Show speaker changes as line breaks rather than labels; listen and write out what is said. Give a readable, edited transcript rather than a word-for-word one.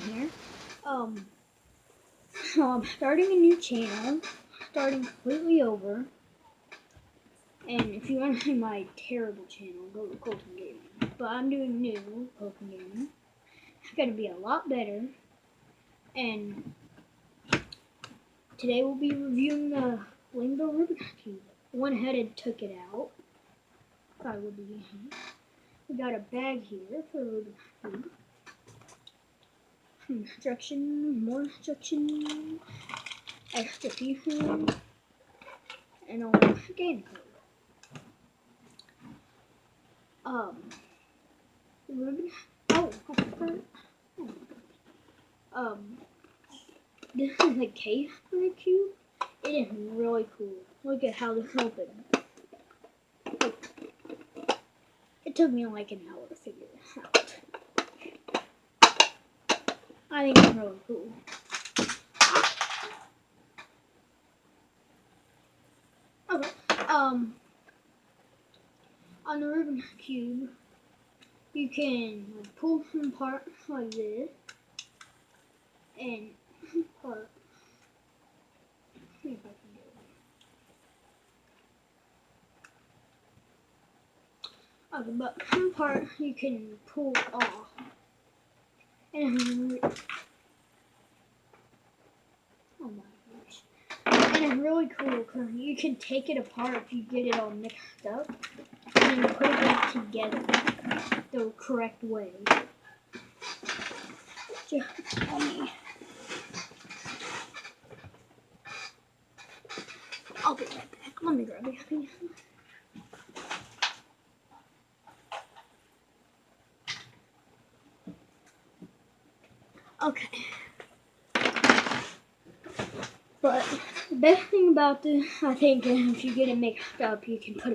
here. I'm starting a new channel, starting completely over. And if you want to see my terrible channel, go to Colton Gaming. But I'm doing new Colton Gaming. It's going to be a lot better. And today we'll be reviewing the Lingo Rubik cube. Went ahead and took it out. Thought it would be easy. We got a bag here for the Rubik cube. Instructions, more instructions, extra pieces, and a game code. Rubik. Oh, I forgot. This is a case for the cube. It is really cool. Look at how this opens. It took me like an hour to figure this out. I think it's really cool. Okay. On the Rubik cube, you can pull some parts like this, and part. See if I can do it. Okay, but some part you can pull off, and oh my gosh, and it's really cool because you can take it apart if you get it all mixed up, and then put it back together the correct way. Just funny. I'll be right back. Let me grab it. Okay. But the best thing about this, I think, is if you get it mixed up, you can put it